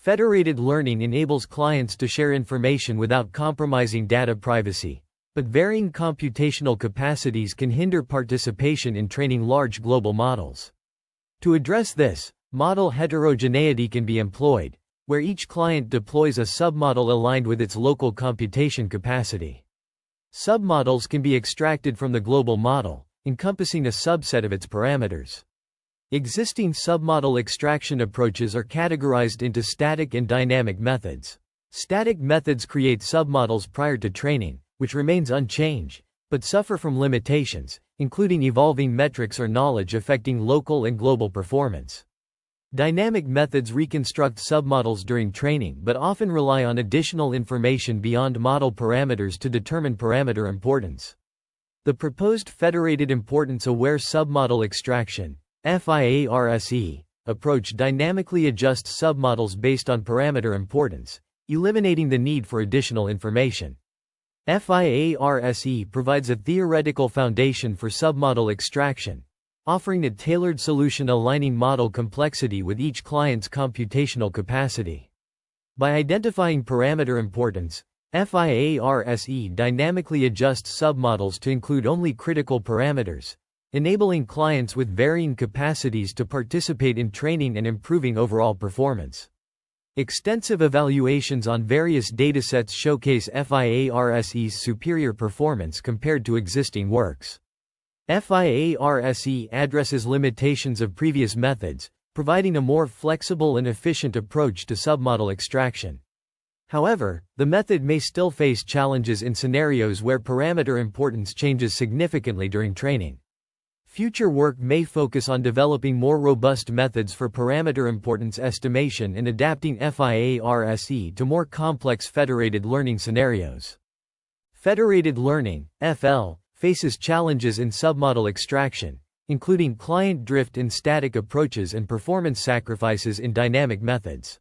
Federated learning enables clients to share information without compromising data privacy, but varying computational capacities can hinder participation in training large global models. To address this, model heterogeneity can be employed, where each client deploys a submodel aligned with its local computation capacity. Submodels can be extracted from the global model, encompassing a subset of its parameters. Existing submodel extraction approaches are categorized into static and dynamic methods. Static methods create submodels prior to training, which remains unchanged, but suffer from limitations, including evolving metrics or knowledge affecting local and global performance. Dynamic methods reconstruct submodels during training but often rely on additional information beyond model parameters to determine parameter importance. The proposed federated importance-aware submodel extraction (FIARSE) approach dynamically adjusts submodels based on parameter importance, eliminating the need for additional information. FIARSE provides a theoretical foundation for submodel extraction, offering a tailored solution aligning model complexity with each client's computational capacity. By identifying parameter importance, FIARSE dynamically adjusts submodels to include only critical parameters, enabling clients with varying capacities to participate in training and improving overall performance. Extensive evaluations on various datasets showcase FIARSE's superior performance compared to existing works. FIARSE addresses limitations of previous methods, providing a more flexible and efficient approach to submodel extraction. However, the method may still face challenges in scenarios where parameter importance changes significantly during training. Future work may focus on developing more robust methods for parameter importance estimation and adapting FIARSE to more complex federated learning scenarios. Federated learning (FL) faces challenges in submodel extraction, including client drift in static approaches and performance sacrifices in dynamic methods.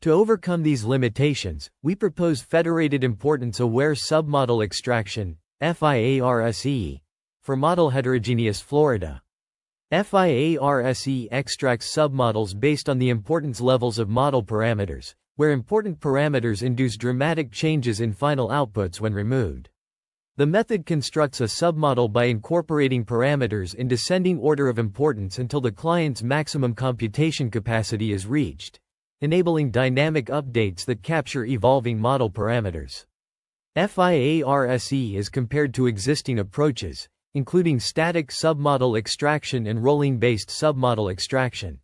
To overcome these limitations, we propose federated importance-aware submodel extraction (FIARSE) for Model-Heterogeneous Federated. FIARSE extracts submodels based on the importance levels of model parameters, where important parameters induce dramatic changes in final outputs when removed. The method constructs a submodel by incorporating parameters in descending order of importance until the client's maximum computation capacity is reached, enabling dynamic updates that capture evolving model parameters. FIARSE is compared to existing approaches, including static submodel extraction and rolling-based submodel extraction.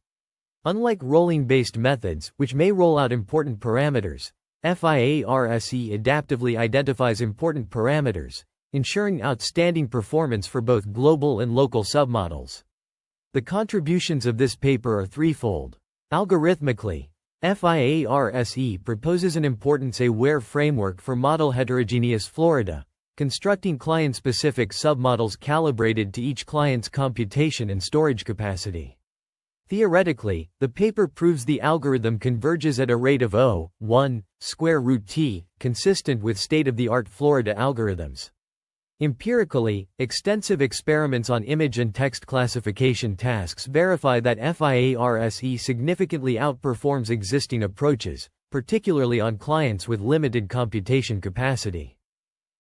Unlike rolling-based methods, which may roll out important parameters, FIARSE adaptively identifies important parameters, ensuring outstanding performance for both global and local submodels. The contributions of this paper are threefold. Algorithmically, FIARSE proposes an importance-aware framework for model-heterogeneous Federated, constructing client-specific submodels calibrated to each client's computation and storage capacity. Theoretically, the paper proves the algorithm converges at a rate of 0.1 square root t, consistent with state-of-the-art Federated algorithms. Empirically, extensive experiments on image and text classification tasks verify that FIARSE significantly outperforms existing approaches, particularly on clients with limited computation capacity.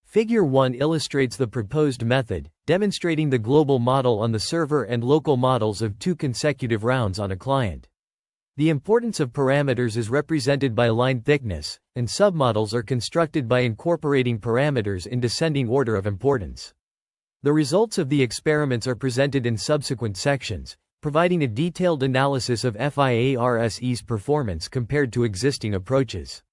Figure 1 illustrates the proposed method, demonstrating the global model on the server and local models of 2 consecutive rounds on a client. The importance of parameters is represented by line thickness, and submodels are constructed by incorporating parameters in descending order of importance. The results of the experiments are presented in subsequent sections, providing a detailed analysis of FIARSE's performance compared to existing approaches.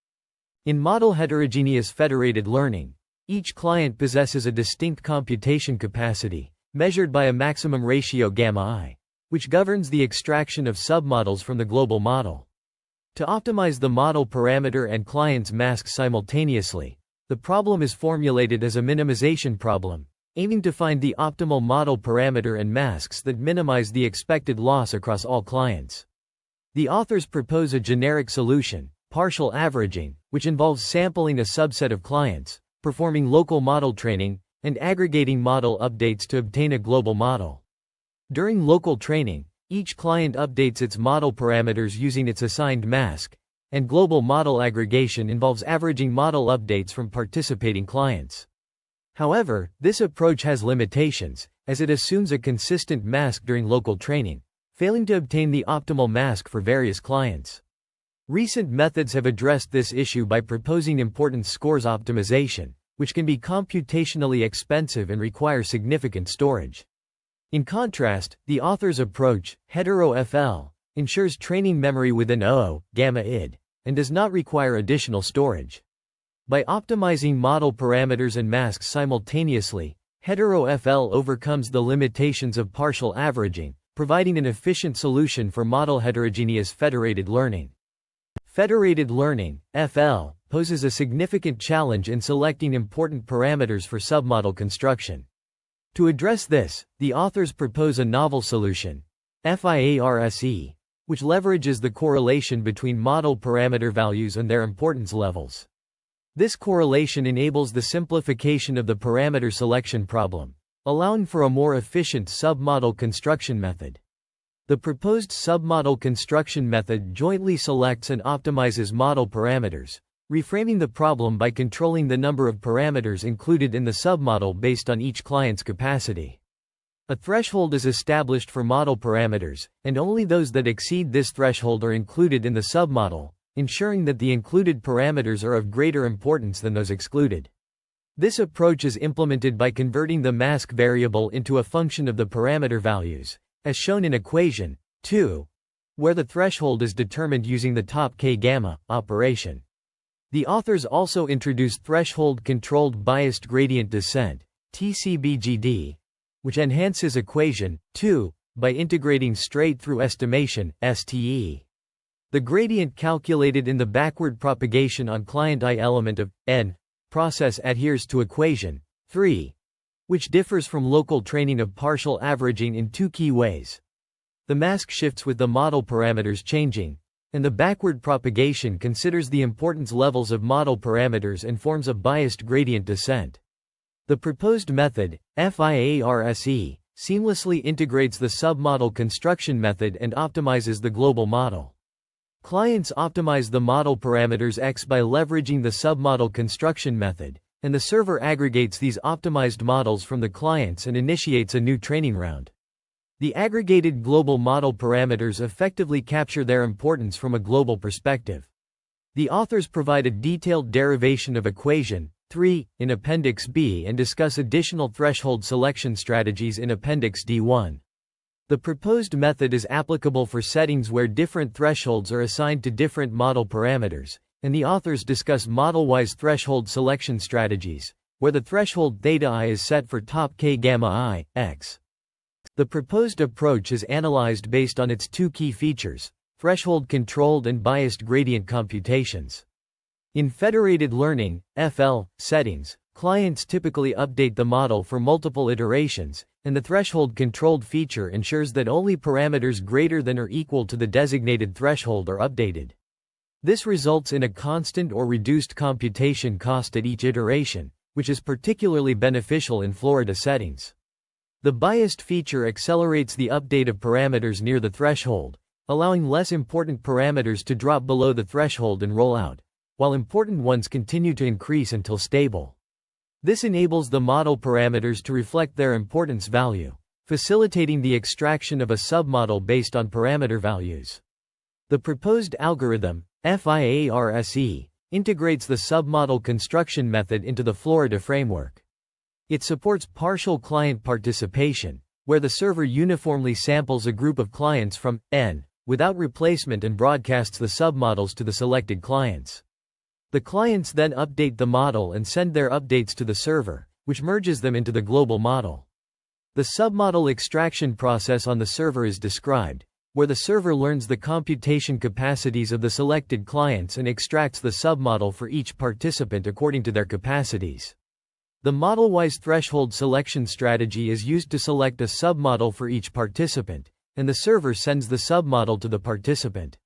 In model-heterogeneous federated learning, each client possesses a distinct computation capacity, measured by a maximum ratio gamma-I, which governs the extraction of submodels from the global model. To optimize the model parameter and client's masks simultaneously, the problem is formulated as a minimization problem, aiming to find the optimal model parameter and masks that minimize the expected loss across all clients. The authors propose a generic solution, partial averaging, which involves sampling a subset of clients, performing local model training, and aggregating model updates to obtain a global model. During local training, each client updates its model parameters using its assigned mask, and global model aggregation involves averaging model updates from participating clients. However, this approach has limitations, as it assumes a consistent mask during local training, failing to obtain the optimal mask for various clients. Recent methods have addressed this issue by proposing importance scores optimization, which can be computationally expensive and require significant storage. In contrast, the author's approach, hetero-FL, ensures training memory within O, gamma id, and does not require additional storage. By optimizing model parameters and masks simultaneously, hetero-FL overcomes the limitations of partial averaging, providing an efficient solution for model-heterogeneous federated learning. Federated learning, FL, poses a significant challenge in selecting important parameters for submodel construction. To address this, the authors propose a novel solution, FIARSE, which leverages the correlation between model parameter values and their importance levels. This correlation enables the simplification of the parameter selection problem, allowing for a more efficient submodel construction method. The proposed submodel construction method jointly selects and optimizes model parameters, reframing the problem by controlling the number of parameters included in the submodel based on each client's capacity. A threshold is established for model parameters, and only those that exceed this threshold are included in the submodel, ensuring that the included parameters are of greater importance than those excluded. This approach is implemented by converting the mask variable into a function of the parameter values, as shown in equation 2, where the threshold is determined using the top k-gamma operation. The authors also introduced threshold-controlled biased gradient descent, TCBGD, which enhances equation 2 by integrating straight-through estimation, STE. The gradient calculated in the backward propagation on client I element of n process adheres to equation 3, which differs from local training of partial averaging in two key ways. The mask shifts with the model parameters changing, and the backward propagation considers the importance levels of model parameters and forms a biased gradient descent. The proposed method, FIARSE, seamlessly integrates the submodel construction method and optimizes the global model. Clients optimize the model parameters X by leveraging the submodel construction method, and the server aggregates these optimized models from the clients and initiates a new training round. The aggregated global model parameters effectively capture their importance from a global perspective. The authors provide a detailed derivation of equation 3 in Appendix B and discuss additional threshold selection strategies in Appendix D1. The proposed method is applicable for settings where different thresholds are assigned to different model parameters, and the authors discuss model-wise threshold selection strategies, where the threshold theta I is set for top k gamma I, x. The proposed approach is analyzed based on its two key features, threshold-controlled and biased gradient computations. In federated learning, FL, settings, clients typically update the model for multiple iterations, and the threshold-controlled feature ensures that only parameters greater than or equal to the designated threshold are updated. This results in a constant or reduced computation cost at each iteration, which is particularly beneficial in Florida settings. The biased feature accelerates the update of parameters near the threshold, allowing less important parameters to drop below the threshold and roll out, while important ones continue to increase until stable. This enables the model parameters to reflect their importance value, facilitating the extraction of a submodel based on parameter values. The proposed algorithm, FIARSE, integrates the submodel construction method into the Florida framework. It supports partial client participation, where the server uniformly samples a group of clients from N without replacement and broadcasts the submodels to the selected clients. The clients then update the model and send their updates to the server, which merges them into the global model. The submodel extraction process on the server is described, where the server learns the computation capacities of the selected clients and extracts the submodel for each participant according to their capacities. The model-wise threshold selection strategy is used to select a submodel for each participant, and the server sends the submodel to the participant.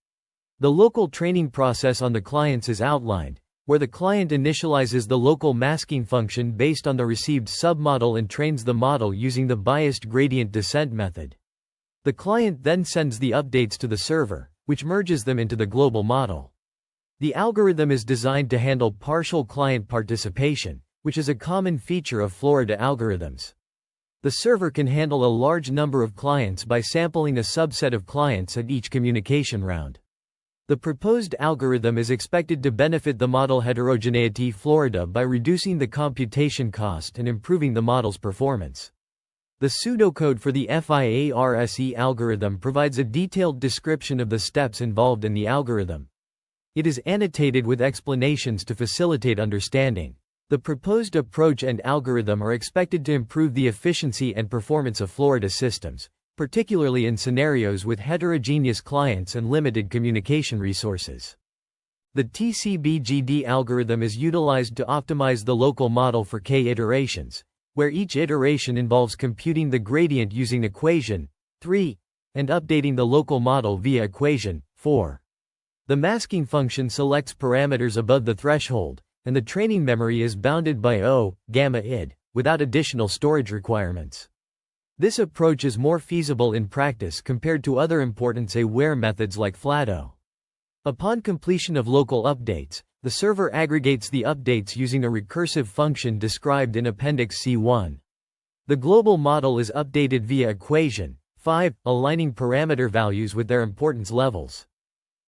The local training process on the clients is outlined, where the client initializes the local masking function based on the received submodel and trains the model using the biased gradient descent method. The client then sends the updates to the server, which merges them into the global model. The algorithm is designed to handle partial client participation, which is a common feature of Florida algorithms. The server can handle a large number of clients by sampling a subset of clients at each communication round. The proposed algorithm is expected to benefit the model heterogeneity Florida by reducing the computation cost and improving the model's performance. The pseudocode for the FIARSE algorithm provides a detailed description of the steps involved in the algorithm. It is annotated with explanations to facilitate understanding. The proposed approach and algorithm are expected to improve the efficiency and performance of Florida systems, particularly in scenarios with heterogeneous clients and limited communication resources. The TCBGD algorithm is utilized to optimize the local model for k iterations, where each iteration involves computing the gradient using equation 3 and updating the local model via equation 4. The masking function selects parameters above the threshold, and the training memory is bounded by O, gamma id, without additional storage requirements. This approach is more feasible in practice compared to other importance-aware methods like FLATO. Upon completion of local updates, the server aggregates the updates using a recursive function described in Appendix C1. The global model is updated via equation 5, aligning parameter values with their importance levels.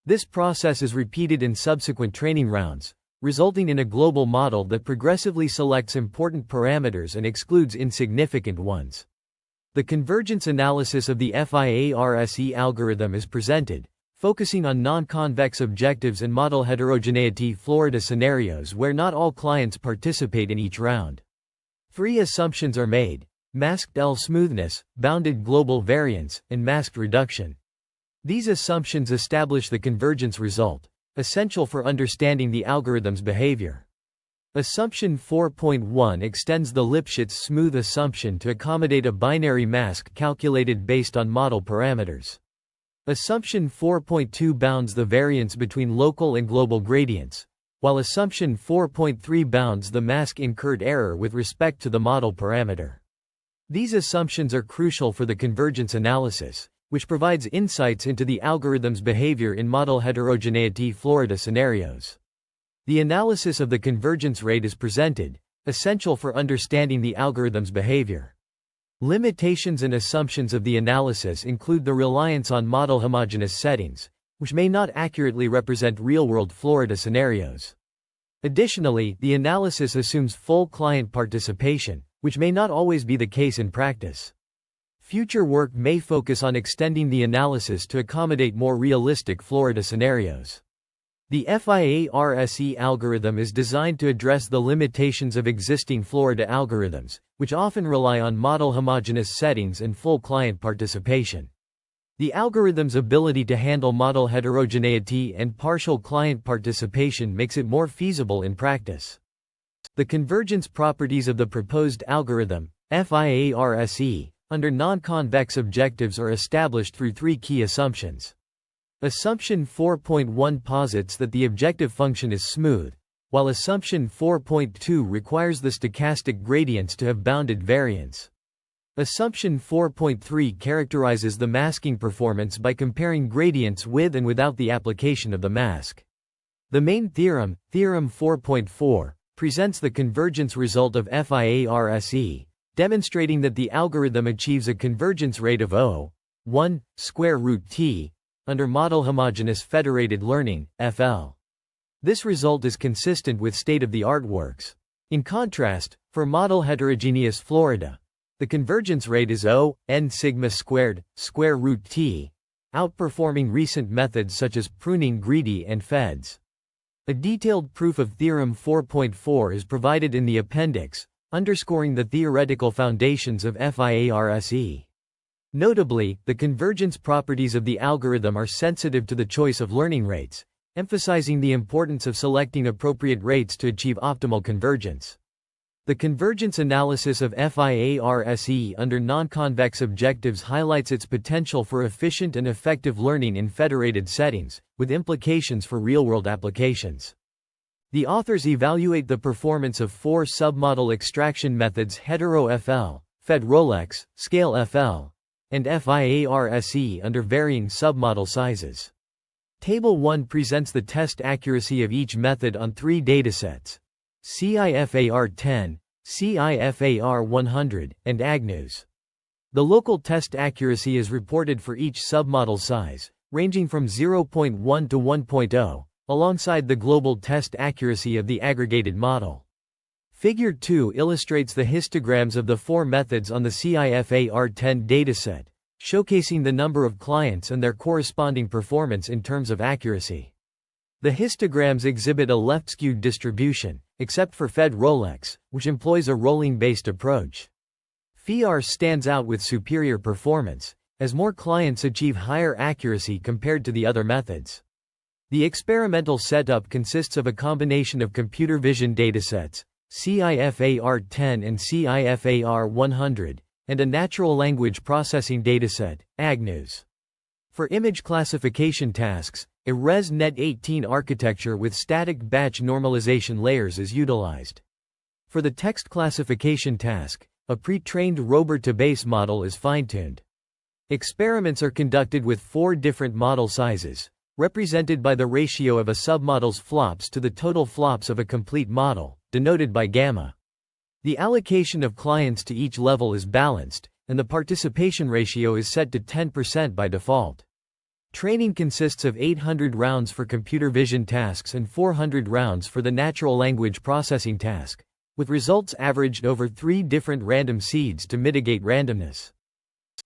This process is repeated in subsequent training rounds, resulting in a global model that progressively selects important parameters and excludes insignificant ones. The convergence analysis of the FIARSE algorithm is presented, focusing on non-convex objectives and model heterogeneity Florida scenarios where not all clients participate in each round. 3 assumptions are made: masked L smoothness, bounded global variance, and masked reduction. These assumptions establish the convergence result, essential for understanding the algorithm's behavior. Assumption 4.1 extends the Lipschitz smooth assumption to accommodate a binary mask calculated based on model parameters. Assumption 4.2 bounds the variance between local and global gradients, while Assumption 4.3 bounds the mask incurred error with respect to the model parameter. These assumptions are crucial for the convergence analysis, which provides insights into the algorithm's behavior in model heterogeneity Florida scenarios. The analysis of the convergence rate is presented, essential for understanding the algorithm's behavior. Limitations and assumptions of the analysis include the reliance on model homogeneous settings, which may not accurately represent real-world Florida scenarios. Additionally, the analysis assumes full client participation, which may not always be the case in practice. Future work may focus on extending the analysis to accommodate more realistic Florida scenarios. The FIARSE algorithm is designed to address the limitations of existing Florida algorithms, which often rely on model homogeneous settings and full client participation. The algorithm's ability to handle model heterogeneity and partial client participation makes it more feasible in practice. The convergence properties of the proposed algorithm, FIARSE, under non-convex objectives are established through 3 key assumptions. Assumption 4.1 posits that the objective function is smooth, while Assumption 4.2 requires the stochastic gradients to have bounded variance. Assumption 4.3 characterizes the masking performance by comparing gradients with and without the application of the mask. The main theorem, Theorem 4.4, presents the convergence result of FIARSE, demonstrating that the algorithm achieves a convergence rate of O(1) square root t under model homogeneous federated learning (FL). This result is consistent with state-of-the-art works. In contrast, for model heterogeneous Florida, the convergence rate is O(n sigma squared square root t), outperforming recent methods such as pruning greedy and FEDS. A detailed proof of Theorem 4.4 is provided in the appendix, underscoring the theoretical foundations of FIARSE. Notably, the convergence properties of the algorithm are sensitive to the choice of learning rates, emphasizing the importance of selecting appropriate rates to achieve optimal convergence. The convergence analysis of FIARSE under non-convex objectives highlights its potential for efficient and effective learning in federated settings, with implications for real-world applications. The authors evaluate the performance of 4 submodel extraction methods: hetero-FL, Fed-Rolex, Scale-FL, and FIARSE under varying submodel sizes. Table 1 presents the test accuracy of each method on 3 datasets: CIFAR10, CIFAR100, and AGNEWS. The local test accuracy is reported for each submodel size, ranging from 0.1 to 1.0, alongside the global test accuracy of the aggregated model. Figure 2 illustrates the histograms of the 4 methods on the CIFAR10 dataset, showcasing the number of clients and their corresponding performance in terms of accuracy. The histograms exhibit a left-skewed distribution, except for Fed-Rolex, which employs a rolling-based approach. FIARSE stands out with superior performance, as more clients achieve higher accuracy compared to the other methods. The experimental setup consists of a combination of computer vision datasets, CIFAR10 and CIFAR100, and a natural language processing dataset, AGNEWS. For image classification tasks, a ResNet-18 architecture with static batch normalization layers is utilized. For the text classification task, a pre-trained robot-to-base model is fine-tuned. Experiments are conducted with 4 different model sizes, represented by the ratio of a submodel's flops to the total flops of a complete model, denoted by gamma. The allocation of clients to each level is balanced, and the participation ratio is set to 10% by default. Training consists of 800 rounds for computer vision tasks and 400 rounds for the natural language processing task, with results averaged over 3 different random seeds to mitigate randomness.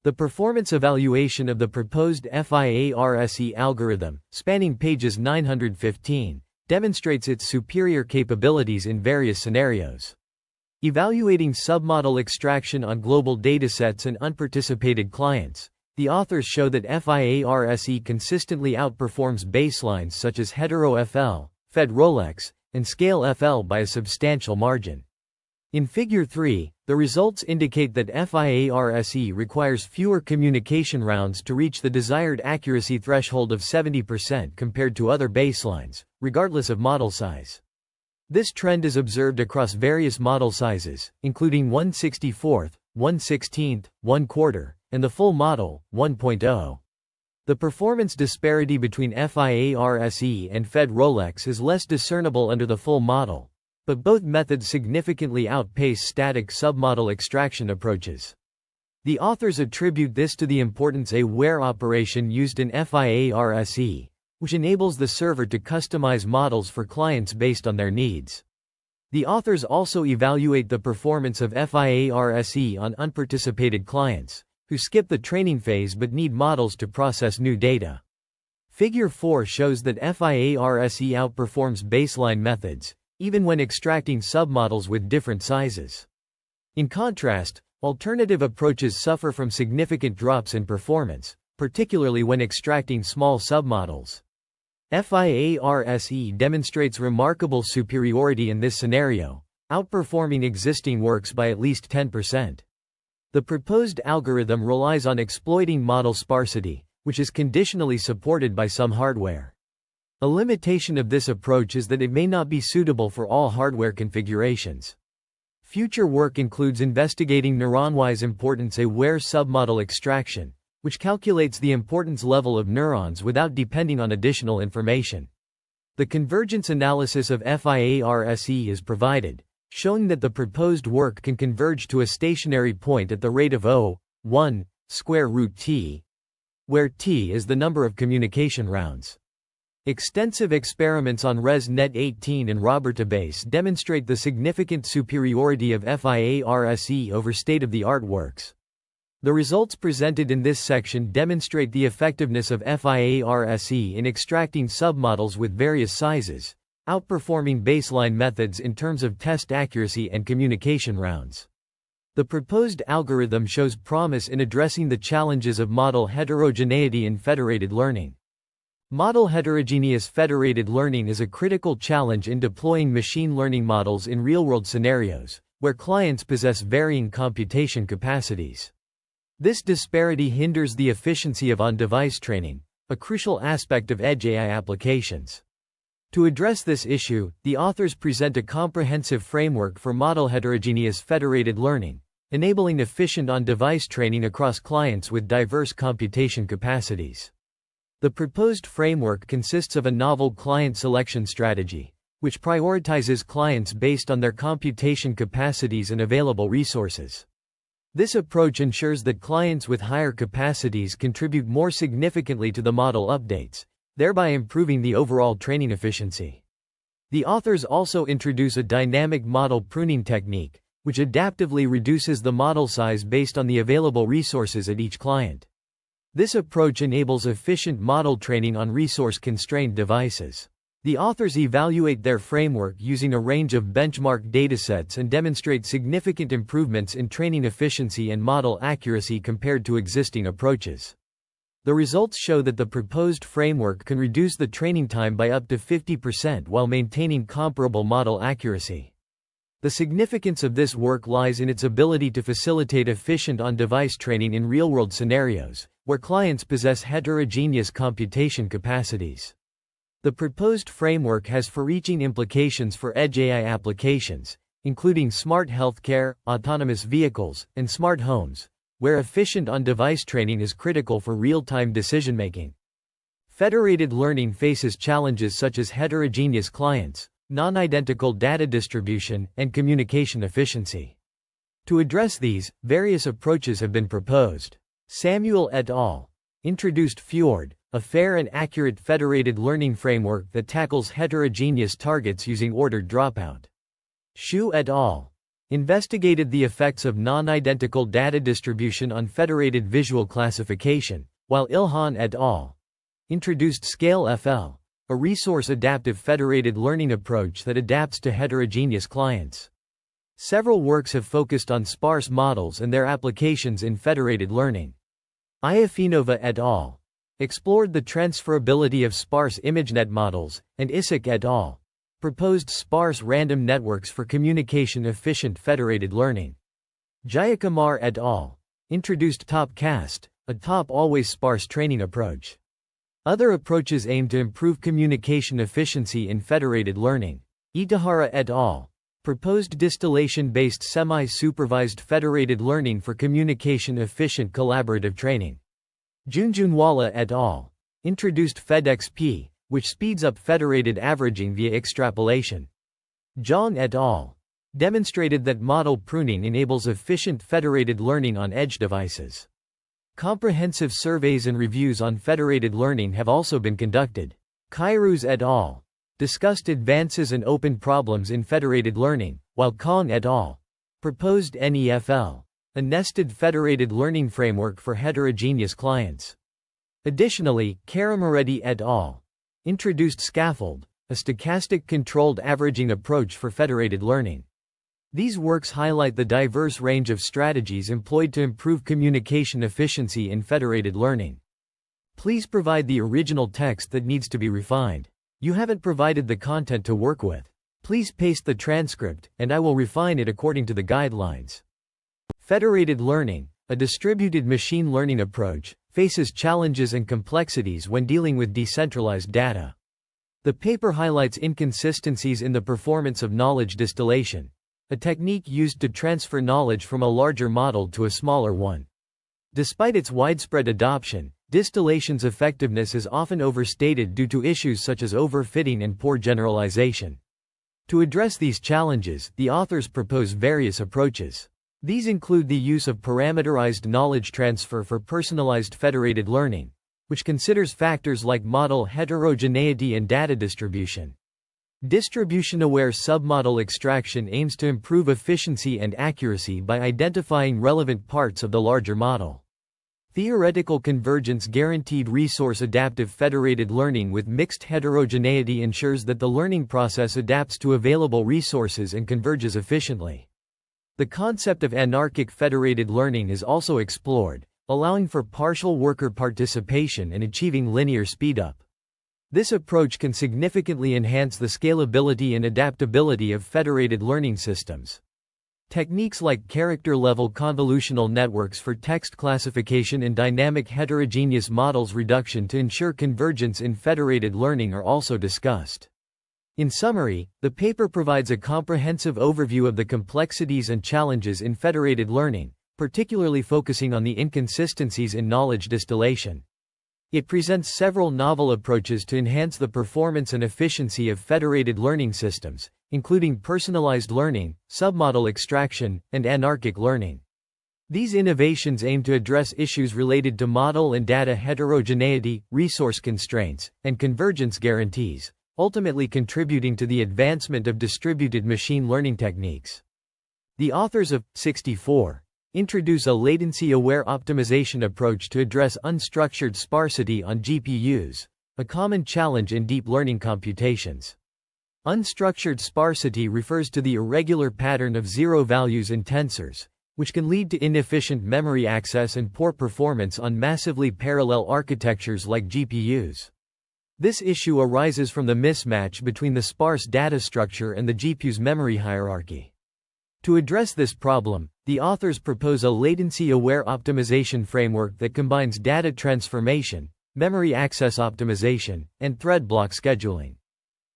The performance evaluation of the proposed FIARSE algorithm, spanning pages 915, demonstrates its superior capabilities in various scenarios. Evaluating submodel extraction on global datasets and unparticipated clients, the authors show that FIARSE consistently outperforms baselines such as HeteroFL, Fed-Rolex, and Scale-FL by a substantial margin. In Figure 3, the results indicate that FIARSE requires fewer communication rounds to reach the desired accuracy threshold of 70% compared to other baselines, regardless of model size. This trend is observed across various model sizes, including 1/64, 1/16, 1/4, and the full model, 1.0. The performance disparity between FIARSE and Fed-Rolex is less discernible under the full model, but both methods significantly outpace static submodel extraction approaches. The authors attribute this to the importance of a where operation used in FIARSE, which enables the server to customize models for clients based on their needs. The authors also evaluate the performance of FIARSE on unparticipated clients, who skip the training phase but need models to process new data. Figure 4 shows that FIARSE outperforms baseline methods, even when extracting submodels with different sizes. In contrast, alternative approaches suffer from significant drops in performance, particularly when extracting small submodels. FIARSE demonstrates remarkable superiority in this scenario, outperforming existing works by at least 10%. The proposed algorithm relies on exploiting model sparsity, which is conditionally supported by some hardware. A limitation of this approach is that it may not be suitable for all hardware configurations. Future work includes investigating neuron-wise importance-aware submodel extraction, which calculates the importance level of neurons without depending on additional information. The convergence analysis of FIARSE is provided, showing that the proposed work can converge to a stationary point at the rate of 0.1 square root t, where t is the number of communication rounds. Extensive experiments on ResNet-18 and robot-to-base demonstrate the significant superiority of FIARSE over state-of-the-art works. The results presented in this section demonstrate the effectiveness of FIARSE in extracting submodels with various sizes, outperforming baseline methods in terms of test accuracy and communication rounds. The proposed algorithm shows promise in addressing the challenges of model heterogeneity in federated learning. Model-Heterogeneous Federated learning is a critical challenge in deploying machine learning models in real-world scenarios, where clients possess varying computation capacities. This disparity hinders the efficiency of on-device training, a crucial aspect of edge AI applications. To address this issue, the authors present a comprehensive framework for model-heterogeneous federated learning, enabling efficient on-device training across clients with diverse computation capacities. The proposed framework consists of a novel client selection strategy, which prioritizes clients based on their computation capacities and available resources. This approach ensures that clients with higher capacities contribute more significantly to the model updates, thereby improving the overall training efficiency. The authors also introduce a dynamic model pruning technique, which adaptively reduces the model size based on the available resources at each client. This approach enables efficient model training on resource-constrained devices. The authors evaluate their framework using a range of benchmark datasets and demonstrate significant improvements in training efficiency and model accuracy compared to existing approaches. The results show that the proposed framework can reduce the training time by up to 50% while maintaining comparable model accuracy. The significance of this work lies in its ability to facilitate efficient on-device training in real-world scenarios, where clients possess heterogeneous computation capacities. The proposed framework has far-reaching implications for edge AI applications, including smart healthcare, autonomous vehicles, and smart homes, where efficient on-device training is critical for real-time decision-making. Federated learning faces challenges such as heterogeneous clients, non-identical data distribution, and communication efficiency. To address these, various approaches have been proposed. Samuel et al. Introduced FIARSE, a fair and accurate federated learning framework that tackles heterogeneous targets using ordered dropout. Xu et al. Investigated the effects of non-identical data distribution on federated visual classification, while Ilhan et al. Introduced Scale-FL, a resource-adaptive federated learning approach that adapts to heterogeneous clients. Several works have focused on sparse models and their applications in federated learning. Iafinova et al. Explored the transferability of sparse ImageNet models, and Isik et al. Proposed sparse random networks for communication-efficient federated learning. Jayakumar et al. Introduced TopCast, a top-always sparse training approach. Other approaches aim to improve communication efficiency in federated learning. Itahara et al. Proposed distillation-based semi-supervised federated learning for communication-efficient collaborative training. Junjunwala et al. Introduced FedXP, which speeds up federated averaging via extrapolation. Zhang et al. Demonstrated that model pruning enables efficient federated learning on edge devices. Comprehensive surveys and reviews on federated learning have also been conducted. Kairouz et al. Discussed advances and open problems in federated learning, while Kong et al. Proposed NEFL, a nested federated learning framework for heterogeneous clients. Additionally, Karamoretti et al. Introduced Scaffold, a stochastic controlled averaging approach for federated learning. These works highlight the diverse range of strategies employed to improve communication efficiency in federated learning. Please provide the original text that needs to be refined. You haven't provided the content to work with. Please paste the transcript, and I will refine it according to the guidelines. Federated learning, a distributed machine learning approach, faces challenges and complexities when dealing with decentralized data. The paper highlights inconsistencies in the performance of knowledge distillation, a technique used to transfer knowledge from a larger model to a smaller one. Despite its widespread adoption, distillation's effectiveness is often overstated due to issues such as overfitting and poor generalization. To address these challenges, the authors propose various approaches. These include the use of parameterized knowledge transfer for personalized federated learning, which considers factors like model heterogeneity and data distribution. Distribution-aware submodel extraction aims to improve efficiency and accuracy by identifying relevant parts of the larger model. Theoretical convergence guaranteed resource-adaptive federated learning with mixed heterogeneity ensures that the learning process adapts to available resources and converges efficiently. The concept of anarchic federated learning is also explored, allowing for partial worker participation and achieving linear speedup. This approach can significantly enhance the scalability and adaptability of federated learning systems. Techniques like character-level convolutional networks for text classification and dynamic heterogeneous models reduction to ensure convergence in federated learning are also discussed. In summary, the paper provides a comprehensive overview of the complexities and challenges in federated learning, particularly focusing on the inconsistencies in knowledge distillation. It presents several novel approaches to enhance the performance and efficiency of federated learning systems, including personalized learning, submodel extraction, and anarchic learning. These innovations aim to address issues related to model and data heterogeneity, resource constraints, and convergence guarantees, ultimately contributing to the advancement of distributed machine learning techniques. The authors of 64 introduce a latency-aware optimization approach to address unstructured sparsity on GPUs, a common challenge in deep learning computations. Unstructured sparsity refers to the irregular pattern of zero values in tensors, which can lead to inefficient memory access and poor performance on massively parallel architectures like GPUs. This issue arises from the mismatch between the sparse data structure and the GPU's memory hierarchy. To address this problem, the authors propose a latency-aware optimization framework that combines data transformation, memory access optimization, and thread block scheduling.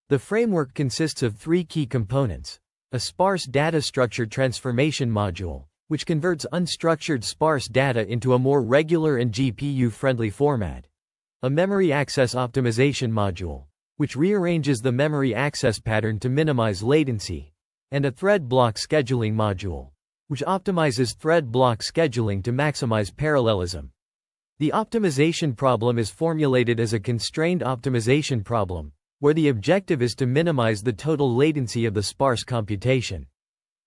The framework consists of three key components: a sparse data structure transformation module, which converts unstructured sparse data into a more regular and GPU-friendly format; a memory access optimization module, which rearranges the memory access pattern to minimize latency; and a thread block scheduling module, which optimizes thread block scheduling to maximize parallelism. The optimization problem is formulated as a constrained optimization problem, where the objective is to minimize the total latency of the sparse computation.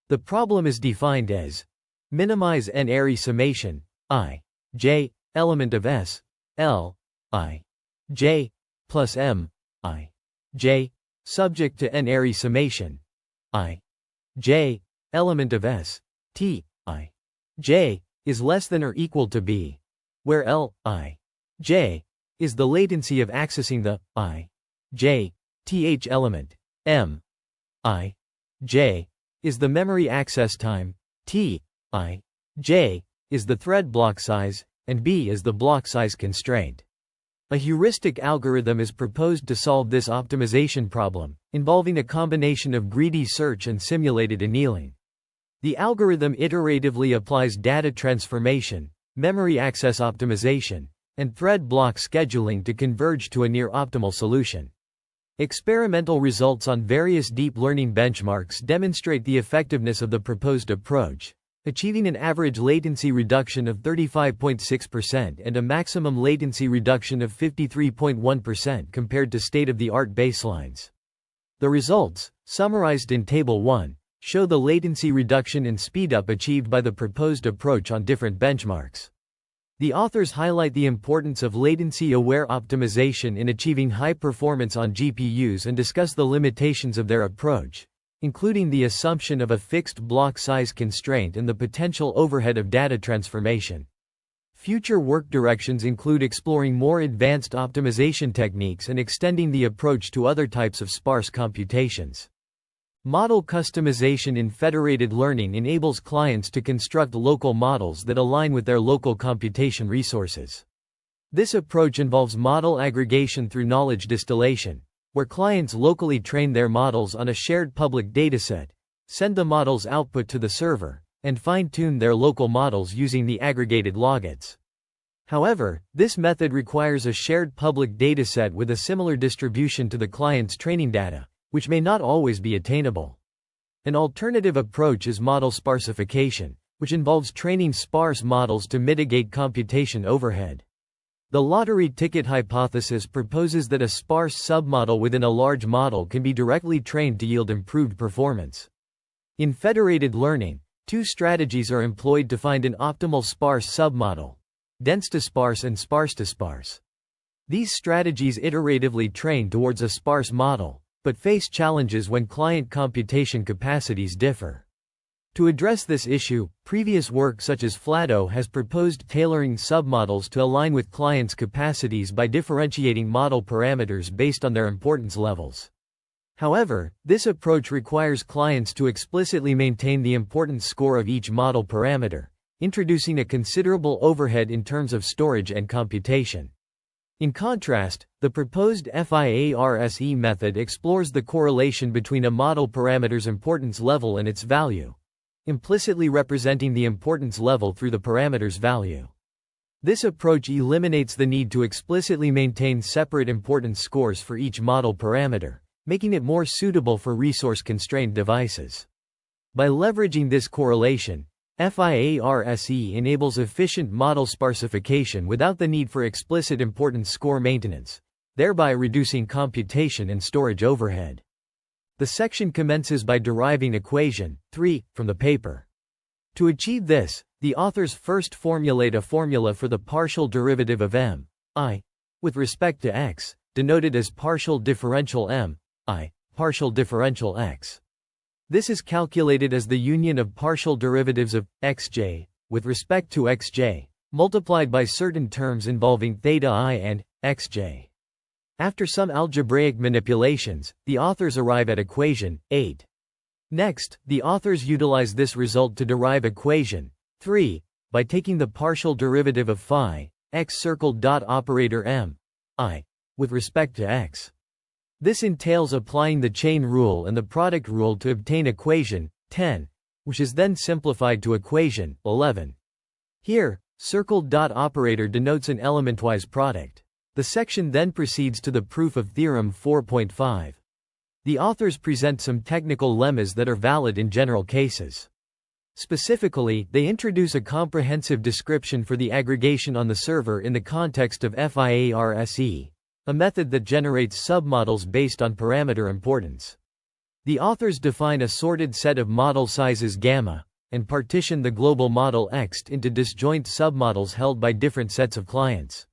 The problem is defined as minimize n-ary summation, I, j, element of S, L, I, j, plus M, I, j, subject to n-ary summation, I, j, element of S, T, I, j, is less than or equal to B, where L, I, j, is the latency of accessing the I, j, th element, M, I, j, is the memory access time, T, I, j, is the thread block size, and B is the block size constraint. A heuristic algorithm is proposed to solve this optimization problem, involving a combination of greedy search and simulated annealing. The algorithm iteratively applies data transformation, memory access optimization, and thread block scheduling to converge to a near-optimal solution. Experimental results on various deep learning benchmarks demonstrate the effectiveness of the proposed approach, achieving an average latency reduction of 35.6% and a maximum latency reduction of 53.1% compared to state-of-the-art baselines. The results, summarized in Table 1, show the latency reduction and speedup achieved by the proposed approach on different benchmarks. The authors highlight the importance of latency-aware optimization in achieving high performance on GPUs and discuss the limitations of their approach, including the assumption of a fixed block size constraint and the potential overhead of data transformation. Future work directions include exploring more advanced optimization techniques and extending the approach to other types of sparse computations. Model customization in federated learning enables clients to construct local models that align with their local computation resources. This approach involves model aggregation through knowledge distillation, where clients locally train their models on a shared public dataset, send the model's output to the server, and fine-tune their local models using the aggregated logits. However, this method requires a shared public dataset with a similar distribution to the client's training data, which may not always be attainable. An alternative approach is model sparsification, which involves training sparse models to mitigate computation overhead. The lottery ticket hypothesis proposes that a sparse submodel within a large model can be directly trained to yield improved performance. In federated learning, two strategies are employed to find an optimal sparse submodel: dense to sparse and sparse to sparse. These strategies iteratively train towards a sparse model, but face challenges when client computation capacities differ. To address this issue, previous work such as FLATO has proposed tailoring submodels to align with clients' capacities by differentiating model parameters based on their importance levels. However, this approach requires clients to explicitly maintain the importance score of each model parameter, introducing a considerable overhead in terms of storage and computation. In contrast, the proposed FIARSE method explores the correlation between a model parameter's importance level and its value, implicitly representing the importance level through the parameter's value. This approach eliminates the need to explicitly maintain separate importance scores for each model parameter, making it more suitable for resource-constrained devices. By leveraging this correlation, FIARSE enables efficient model sparsification without the need for explicit importance score maintenance, thereby reducing computation and storage overhead. The section commences by deriving equation 3 from the paper. To achieve this, the authors first formulate a formula for the partial derivative of m(i) with respect to x, denoted as partial differential m(i) partial differential x. This is calculated as the union of partial derivatives of xj with respect to xj, multiplied by certain terms involving theta I and xj. After some algebraic manipulations, the authors arrive at equation 8. Next, the authors utilize this result to derive equation 3 by taking the partial derivative of phi x circled dot operator m(i) with respect to x. This entails applying the chain rule and the product rule to obtain equation 10, which is then simplified to equation 11. Here, circled dot operator denotes an elementwise product. The section then proceeds to the proof of theorem 4.5. The authors present some technical lemmas that are valid in general cases. Specifically, they introduce a comprehensive description for the aggregation on the server in the context of FIARSE, a method that generates submodels based on parameter importance. The authors define a sorted set of model sizes gamma, and partition the global model X into disjoint submodels held by different sets of clients.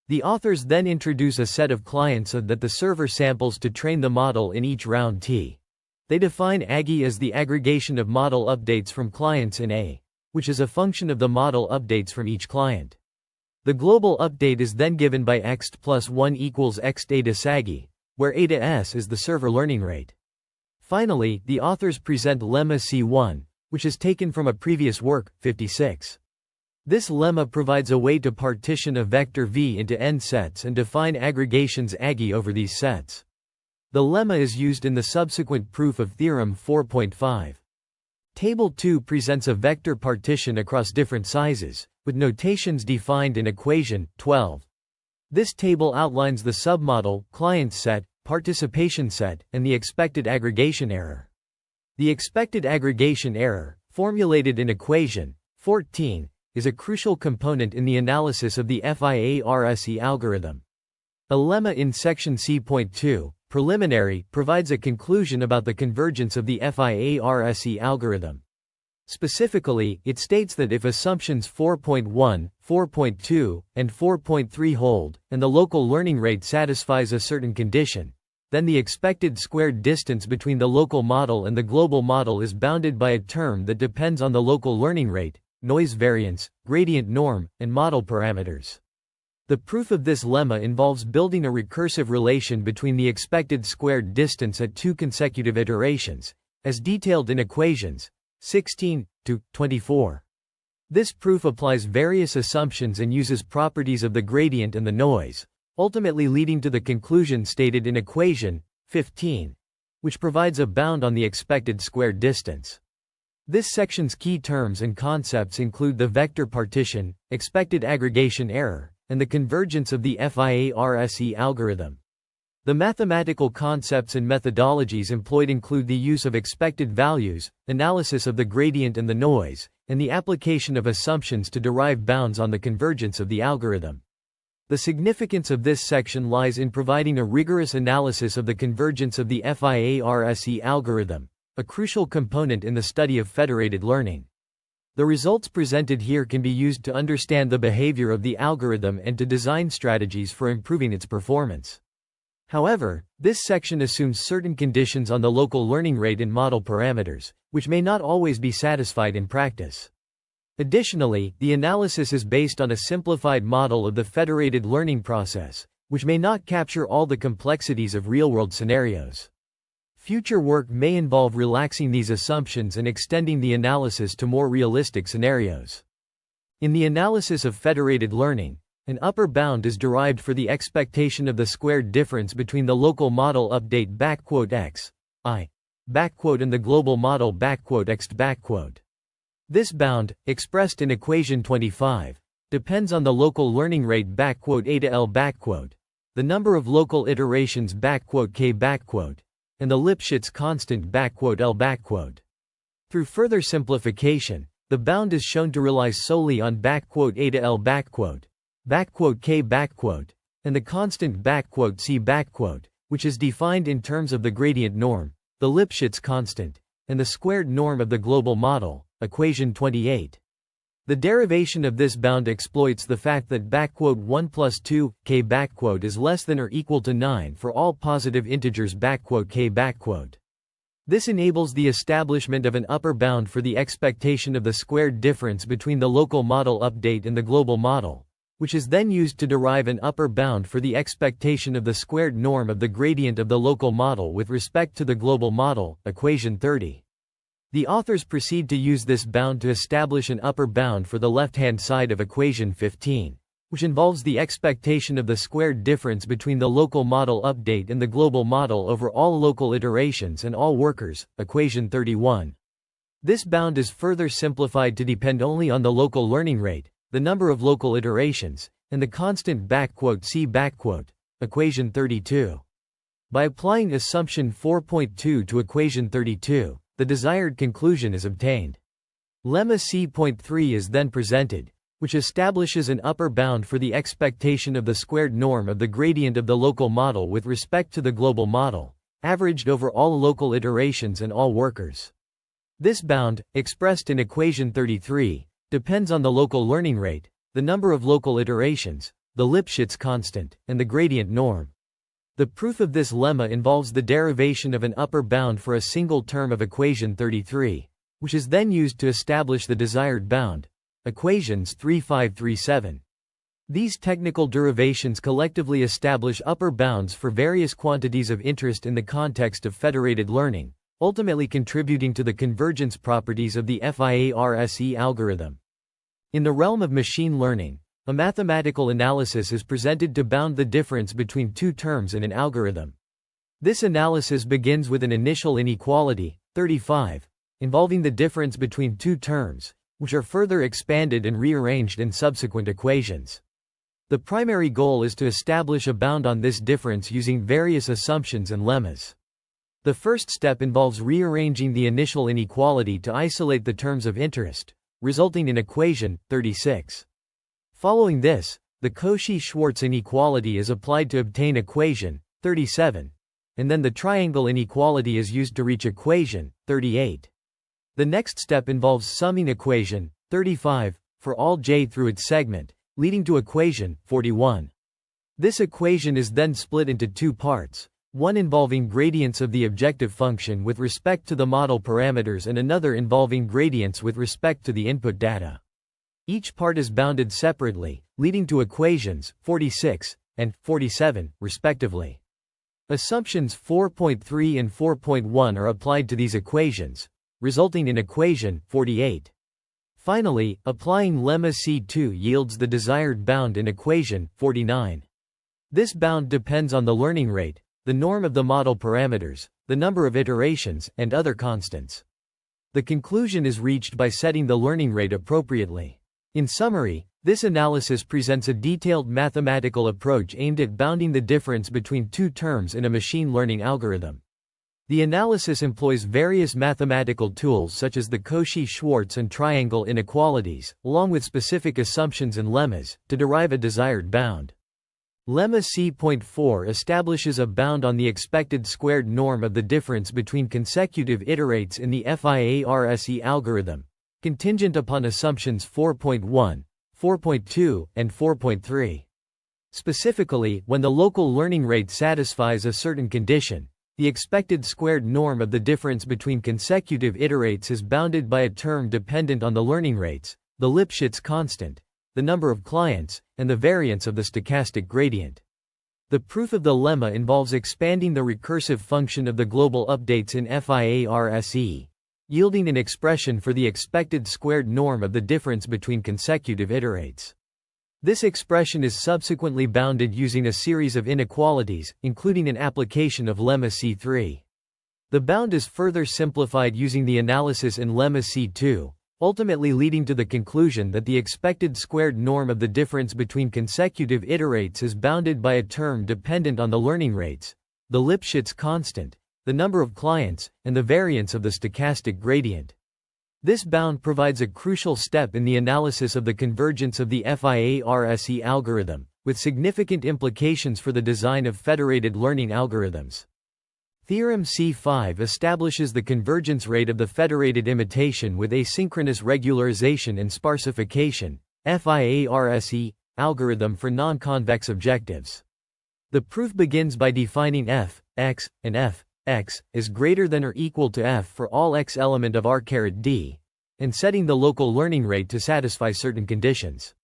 The authors then introduce a set of clients that the server samples to train the model in each round T. They define AGI as the aggregation of model updates from clients in A, which is a function of the model updates from each client. The global update is then given by X plus 1 equals X eta SAGI, where eta S is the server learning rate. Finally, the authors present lemma C1, which is taken from a previous work, 56. This lemma provides a way to partition a vector V into n sets and define aggregations AGI over these sets. The lemma is used in the subsequent proof of theorem 4.5. Table 2 presents a vector partition across different sizes, with notations defined in equation 12. This table outlines the submodel, client set, participation set, and the expected aggregation error. The expected aggregation error, formulated in equation 14, is a crucial component in the analysis of the FIARSE algorithm. A lemma in section C.2, preliminary, provides a conclusion about the convergence of the FIARSE algorithm. Specifically, it states that if assumptions 4.1, 4.2, and 4.3 hold, and the local learning rate satisfies a certain condition, then the expected squared distance between the local model and the global model is bounded by a term that depends on the local learning rate, noise variance, gradient norm, and model parameters. The proof of this lemma involves building a recursive relation between the expected squared distance at 2 consecutive iterations, as detailed in equations 16 to 24. This proof applies various assumptions and uses properties of the gradient and the noise, ultimately leading to the conclusion stated in equation 15, which provides a bound on the expected squared distance. This section's key terms and concepts include the vector partition, expected aggregation error, and the convergence of the FIARSE algorithm. The mathematical concepts and methodologies employed include the use of expected values, analysis of the gradient and the noise, and the application of assumptions to derive bounds on the convergence of the algorithm. The significance of this section lies in providing a rigorous analysis of the convergence of the FIARSE algorithm, a crucial component in the study of federated learning. The results presented here can be used to understand the behavior of the algorithm and to design strategies for improving its performance. However, this section assumes certain conditions on the local learning rate and model parameters, which may not always be satisfied in practice. Additionally, the analysis is based on a simplified model of the federated learning process, which may not capture all the complexities of real-world scenarios. Future work may involve relaxing these assumptions and extending the analysis to more realistic scenarios. In the analysis of federated learning, an upper bound is derived for the expectation of the squared difference between the local model update (x, I) and the global model (x). This bound, expressed in equation 25, depends on the local learning rate A to L, the number of local iterations K, and the Lipschitz constant L. Through further simplification, the bound is shown to rely solely on A to L, K, and the constant C, which is defined in terms of the gradient norm, the Lipschitz constant, and the squared norm of the global model, equation 28. The derivation of this bound exploits the fact that 1 plus 2, k is less than or equal to 9 for all positive integers k. This enables the establishment of an upper bound for the expectation of the squared difference between the local model update and the global model, which is then used to derive an upper bound for the expectation of the squared norm of the gradient of the local model with respect to the global model, equation 30. The authors proceed to use this bound to establish an upper bound for the left-hand side of equation 15, which involves the expectation of the squared difference between the local model update and the global model over all local iterations and all workers, equation 31. This bound is further simplified to depend only on the local learning rate, the number of local iterations, and the constant C, equation 32. By applying assumption 4.2 to equation 32, the desired conclusion is obtained. Lemma C.3 is then presented, which establishes an upper bound for the expectation of the squared norm of the gradient of the local model with respect to the global model, averaged over all local iterations and all workers. This bound, expressed in equation 33, depends on the local learning rate, the number of local iterations, the Lipschitz constant, and the gradient norm. The proof of this lemma involves the derivation of an upper bound for a single term of equation 33, which is then used to establish the desired bound, equations 3537. These technical derivations collectively establish upper bounds for various quantities of interest in the context of federated learning, ultimately contributing to the convergence properties of the FIARSE algorithm. In the realm of machine learning, a mathematical analysis is presented to bound the difference between two terms in an algorithm. This analysis begins with an initial inequality, 35, involving the difference between two terms, which are further expanded and rearranged in subsequent equations. The primary goal is to establish a bound on this difference using various assumptions and lemmas. The first step involves rearranging the initial inequality to isolate the terms of interest, resulting in equation 36. Following this, the Cauchy-Schwarz inequality is applied to obtain equation 37, and then the triangle inequality is used to reach equation 38. The next step involves summing equation 35 for all j through its segment, leading to equation 41. This equation is then split into two parts, one involving gradients of the objective function with respect to the model parameters and another involving gradients with respect to the input data. Each part is bounded separately, leading to equations 46 and 47, respectively. Assumptions 4.3 and 4.1 are applied to these equations, resulting in equation 48. Finally, applying lemma C2 yields the desired bound in equation 49. This bound depends on the learning rate, the norm of the model parameters, the number of iterations, and other constants. The conclusion is reached by setting the learning rate appropriately. In summary, this analysis presents a detailed mathematical approach aimed at bounding the difference between two terms in a machine learning algorithm. The analysis employs various mathematical tools such as the Cauchy-Schwarz and triangle inequalities, along with specific assumptions and lemmas, to derive a desired bound. Lemma C.4 establishes a bound on the expected squared norm of the difference between consecutive iterates in the FIARSE algorithm, contingent upon assumptions 4.1, 4.2, and 4.3. Specifically, when the local learning rate satisfies a certain condition, the expected squared norm of the difference between consecutive iterates is bounded by a term dependent on the learning rates, the Lipschitz constant, the number of clients, and the variance of the stochastic gradient. The proof of the lemma involves expanding the recursive function of the global updates in FIARSE, yielding an expression for the expected squared norm of the difference between consecutive iterates. This expression is subsequently bounded using a series of inequalities, including an application of lemma C3. The bound is further simplified using the analysis in lemma C2, ultimately leading to the conclusion that the expected squared norm of the difference between consecutive iterates is bounded by a term dependent on the learning rates, the Lipschitz constant, the number of clients, and the variance of the stochastic gradient. This bound provides a crucial step in the analysis of the convergence of the FIARSE algorithm, with significant implications for the design of federated learning algorithms. Theorem C5 establishes the convergence rate of the federated imitation with asynchronous regularization and sparsification, FIARSE, algorithm for non-convex objectives. The proof begins by defining f, x, and f, x, is greater than or equal to f for all x element of R(d), and setting the local learning rate to satisfy certain conditions.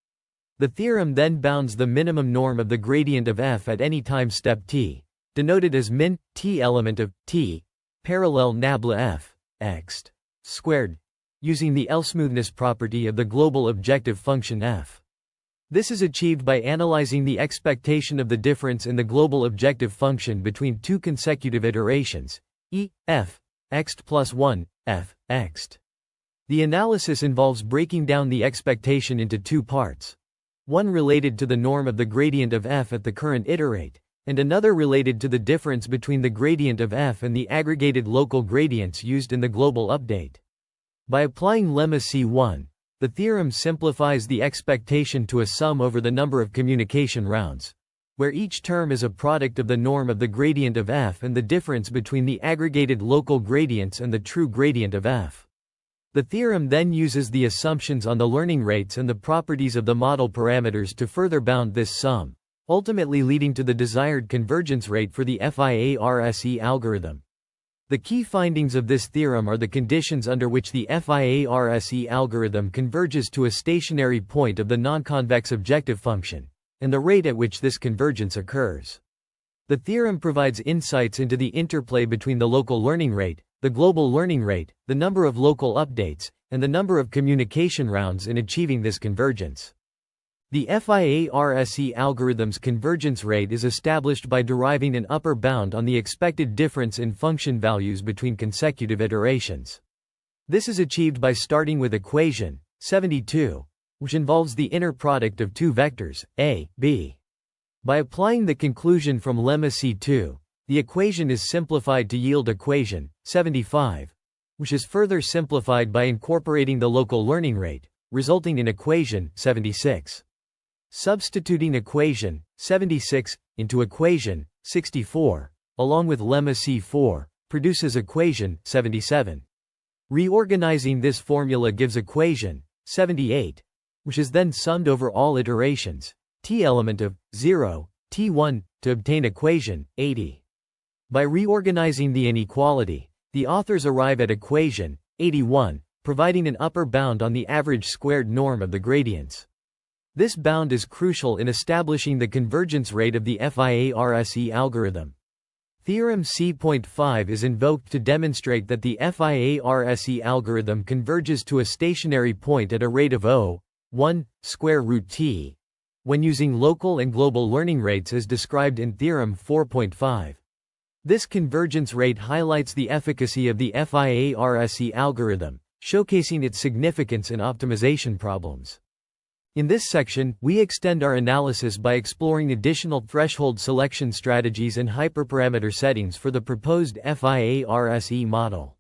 The theorem then bounds the minimum norm of the gradient of f at any time step t, denoted as min t element of t, parallel nabla f, x squared, using the L-smoothness property of the global objective function f. This is achieved by analyzing the expectation of the difference in the global objective function between two consecutive iterations, e, f, xt plus 1, f, xt. The analysis involves breaking down the expectation into two parts. One related to the norm of the gradient of f at the current iterate, and another related to the difference between the gradient of f and the aggregated local gradients used in the global update. By applying lemma C1, the theorem simplifies the expectation to a sum over the number of communication rounds, where each term is a product of the norm of the gradient of f and the difference between the aggregated local gradients and the true gradient of f. The theorem then uses the assumptions on the learning rates and the properties of the model parameters to further bound this sum, ultimately leading to the desired convergence rate for the FIARSE algorithm. The key findings of this theorem are the conditions under which the FIARSE algorithm converges to a stationary point of the non-convex objective function, and the rate at which this convergence occurs. The theorem provides insights into the interplay between the local learning rate, the global learning rate, the number of local updates, and the number of communication rounds in achieving this convergence. The FIARSE algorithm's convergence rate is established by deriving an upper bound on the expected difference in function values between consecutive iterations. This is achieved by starting with equation 72, which involves the inner product of two vectors, a, b. By applying the conclusion from lemma C2, the equation is simplified to yield equation 75, which is further simplified by incorporating the local learning rate, resulting in equation 76. Substituting equation 76 into equation 64, along with lemma C4, produces equation 77. Reorganizing this formula gives equation 78, which is then summed over all iterations, t element of 0, t1, to obtain equation 80. By reorganizing the inequality, the authors arrive at equation 81, providing an upper bound on the average squared norm of the gradients. This bound is crucial in establishing the convergence rate of the FIARSE algorithm. Theorem C.5 is invoked to demonstrate that the FIARSE algorithm converges to a stationary point at a rate of 0.1 square root t, when using local and global learning rates as described in Theorem 4.5. This convergence rate highlights the efficacy of the FIARSE algorithm, showcasing its significance in optimization problems. In this section, we extend our analysis by exploring additional threshold selection strategies and hyperparameter settings for the proposed FIARSE model.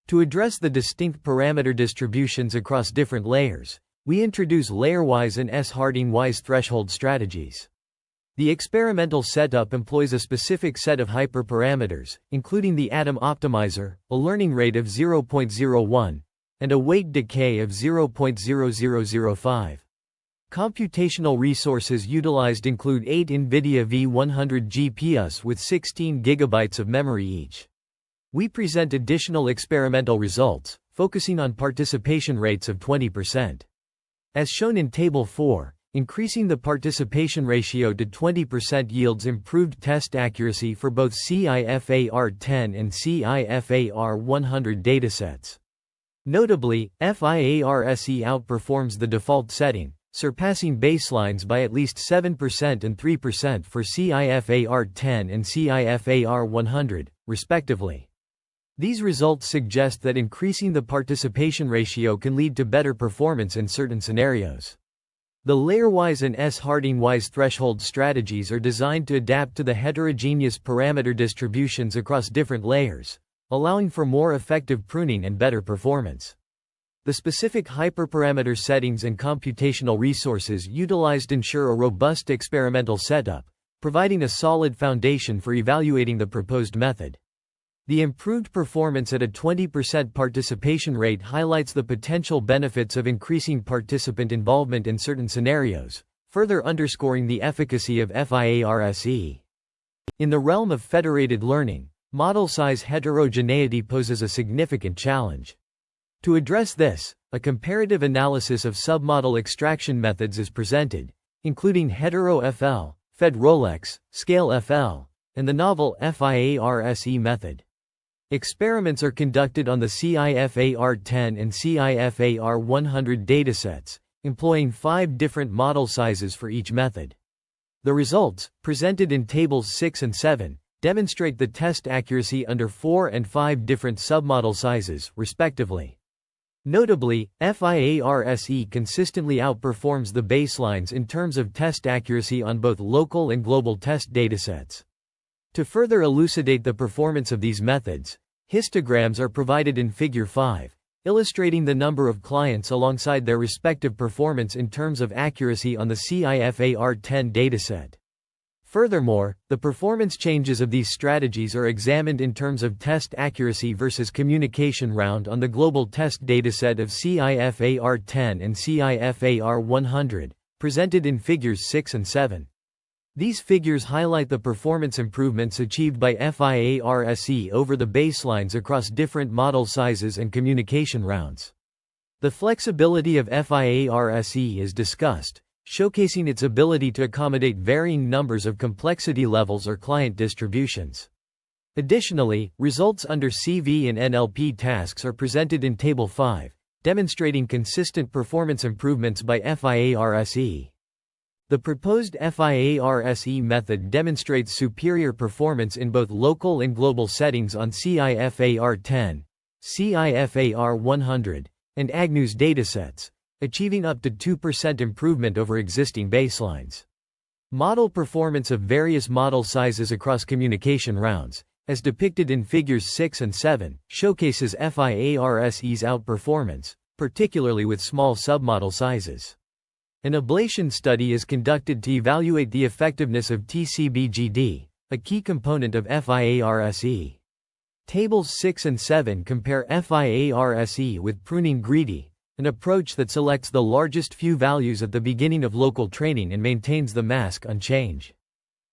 To address the distinct parameter distributions across different layers, we introduce layer-wise and S-Harding-wise threshold strategies. The experimental setup employs a specific set of hyperparameters, including the atom optimizer, a learning rate of 0.01, and a weight decay of 0.0005. Computational resources utilized include 8 NVIDIA V100 GPUs with 16 GB of memory each. We present additional experimental results, focusing on participation rates of 20%. As shown in Table 4, increasing the participation ratio to 20% yields improved test accuracy for both CIFAR10 and CIFAR100 datasets. Notably, FIARSE outperforms the default setting, surpassing baselines by at least 7% and 3% for CIFAR10 and CIFAR100, respectively. These results suggest that increasing the participation ratio can lead to better performance in certain scenarios. The layer-wise and S-Harding-wise threshold strategies are designed to adapt to the heterogeneous parameter distributions across different layers, allowing for more effective pruning and better performance. The specific hyperparameter settings and computational resources utilized ensure a robust experimental setup, providing a solid foundation for evaluating the proposed method. The improved performance at a 20% participation rate highlights the potential benefits of increasing participant involvement in certain scenarios, further underscoring the efficacy of FIARSE. In the realm of federated learning, model size heterogeneity poses a significant challenge. To address this, a comparative analysis of submodel extraction methods is presented, including hetero-FL, Fed-Rolex, Scale-FL, and the novel FIARSE method. Experiments are conducted on the CIFAR10 and CIFAR100 datasets, employing 5 different model sizes for each method. The results, presented in tables 6 and 7, demonstrate the test accuracy under 4 and 5 different submodel sizes, respectively. Notably, FIARSE consistently outperforms the baselines in terms of test accuracy on both local and global test datasets. To further elucidate the performance of these methods, histograms are provided in Figure 5, illustrating the number of clients alongside their respective performance in terms of accuracy on the CIFAR10 dataset. Furthermore, the performance changes of these strategies are examined in terms of test accuracy versus communication round on the global test dataset of CIFAR10 and CIFAR100, presented in Figures 6 and 7. These figures highlight the performance improvements achieved by FIARSE over the baselines across different model sizes and communication rounds. The flexibility of FIARSE is discussed, showcasing its ability to accommodate varying numbers of complexity levels or client distributions. Additionally, results under CV and NLP tasks are presented in Table 5, demonstrating consistent performance improvements by FIARSE. The proposed FIARSE method demonstrates superior performance in both local and global settings on CIFAR10, CIFAR100, and AGNU's datasets, achieving up to 2% improvement over existing baselines. Model performance of various model sizes across communication rounds, as depicted in Figures 6 and 7, showcases FIARSE's outperformance, particularly with small submodel sizes. An ablation study is conducted to evaluate the effectiveness of TCBGD, a key component of FIARSE. Tables 6 and 7 compare FIARSE with pruning greedy, an approach that selects the largest few values at the beginning of local training and maintains the mask unchanged.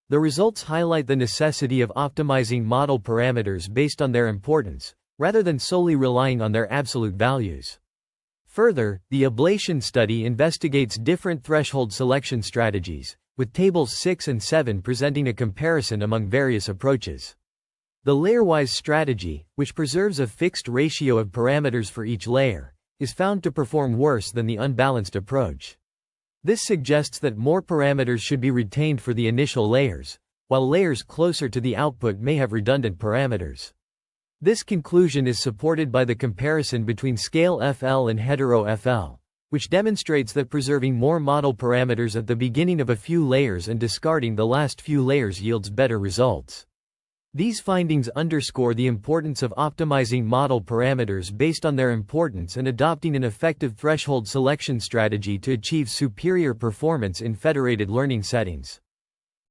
The results highlight the necessity of optimizing model parameters based on their importance, rather than solely relying on their absolute values. Further, the ablation study investigates different threshold selection strategies, with Tables 6 and 7 presenting a comparison among various approaches. The layer-wise strategy, which preserves a fixed ratio of parameters for each layer, is found to perform worse than the unbalanced approach. This suggests that more parameters should be retained for the initial layers, while layers closer to the output may have redundant parameters. This conclusion is supported by the comparison between Scale-FL and Hetero-FL, which demonstrates that preserving more model parameters at the beginning of a few layers and discarding the last few layers yields better results. These findings underscore the importance of optimizing model parameters based on their importance and adopting an effective threshold selection strategy to achieve superior performance in federated learning settings.